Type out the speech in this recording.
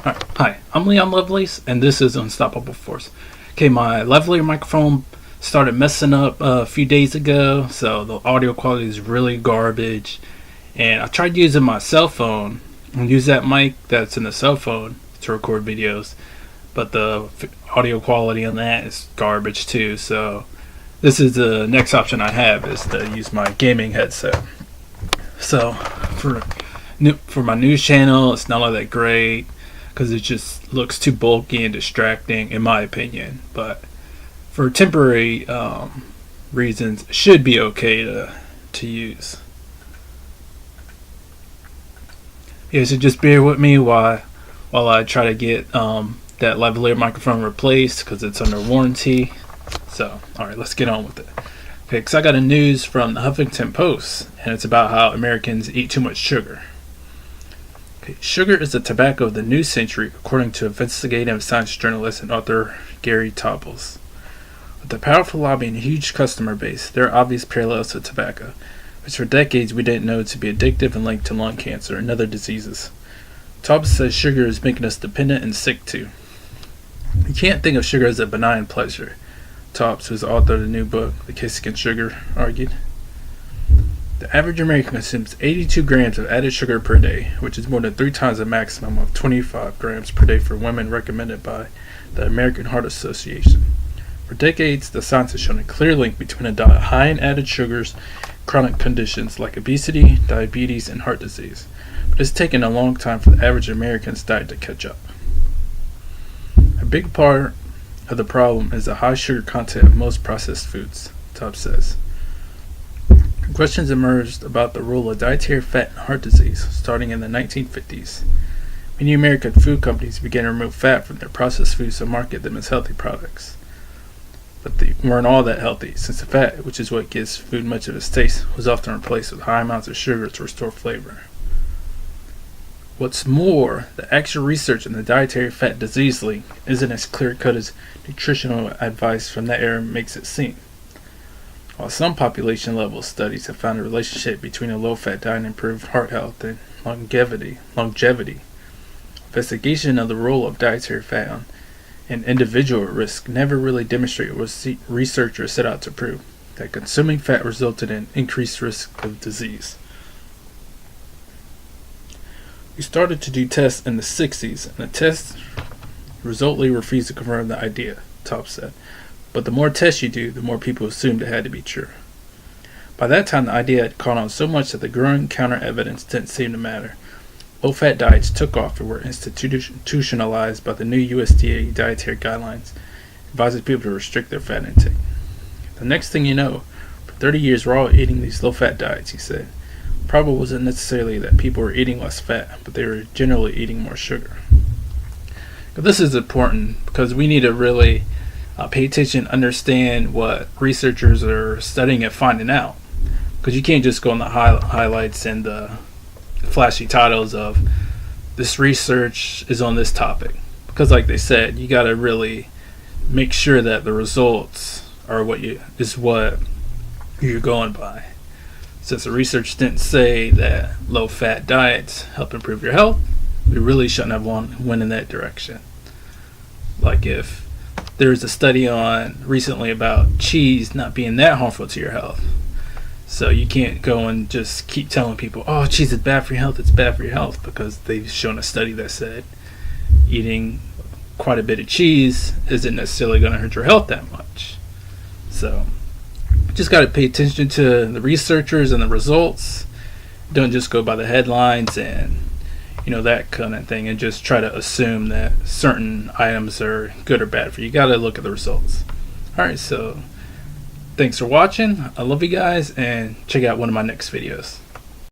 Alright, hi, I'm Leon Lovelace, and this is Unstoppable Force. Okay, my lavalier microphone started messing up a few days ago, so the audio quality is really garbage. And I tried using my cell phone and use that mic that's in the cell phone to record videos, but the audio quality on that is garbage too. So this is the next option I have, is to use my gaming headset. So for my news channel, it's not all that great because it just looks too bulky and distracting, in my opinion. But for temporary reasons, it should be okay to use. Yeah, so just bear with me while I try to get that lavalier microphone replaced because it's under warranty. So, alright, let's get on with it. Okay, because I got a news from the Huffington Post, and it's about how Americans eat too much sugar. Okay, sugar is the tobacco of the new century, according to investigative science journalist and author Gary Tobbles. With a powerful lobby and a huge customer base, there are obvious parallels to tobacco, which for decades we didn't know to be addictive and linked to lung cancer and other diseases. Tobbles says sugar is making us dependent and sick too. You can't think of sugar as a benign pleasure, Tobbles, who's the author of the new book, The Case Against Sugar, argued. The average American consumes 82 grams of added sugar per day, which is more than 3 times the maximum of 25 grams per day for women recommended by the American Heart Association. For decades, the science has shown a clear link between a diet high in added sugars and chronic conditions like obesity, diabetes, and heart disease. But it's taken a long time for the average American's diet to catch up. A big part of the problem is the high sugar content of most processed foods, Tobbles says. Questions emerged about the role of dietary fat in heart disease starting in the 1950s. Many American food companies began to remove fat from their processed foods to market them as healthy products. But they weren't all that healthy, since the fat, which is what gives food much of its taste, was often replaced with high amounts of sugar to restore flavor. What's more, the actual research in the dietary fat disease link isn't as clear-cut as nutritional advice from that era makes it seem. While some population-level studies have found a relationship between a low-fat diet and improved heart health and longevity, investigation of the role of dietary fat on an individual risk never really demonstrated what researchers set out to prove, that consuming fat resulted in increased risk of disease. We started to do tests in the 60s, and the tests resolutely refused to confirm the idea, Tobbles said. But the more tests you do, the more people assumed it had to be true. By that time, the idea had caught on so much that the growing counter-evidence didn't seem to matter. Low-fat diets took off and were institutionalized by the new USDA dietary guidelines, advising people to restrict their fat intake. The next thing you know, for 30 years we're all eating these low-fat diets, he said. The problem wasn't necessarily that people were eating less fat, but they were generally eating more sugar. Now, this is important because we need to really pay attention, understand what researchers are studying and finding out. Because you can't just go on the highlights and the flashy titles of this research is on this topic. Because like they said, you got to really make sure that the results are what you're going by. Since the research didn't say that low-fat diets help improve your health, we really shouldn't have went in that direction. Like if there's a study on recently about cheese not being that harmful to your health. So you can't go and just keep telling people, oh, cheese is bad for your health, it's bad for your health, because they've shown a study that said eating quite a bit of cheese isn't necessarily going to hurt your health that much. So just got to pay attention to the researchers and the results. Don't just go by the headlines and that kind of thing, and just try to assume that certain items are good or bad for you. You got to look at the results. Alright, so thanks for watching. I love you guys, and check out one of my next videos.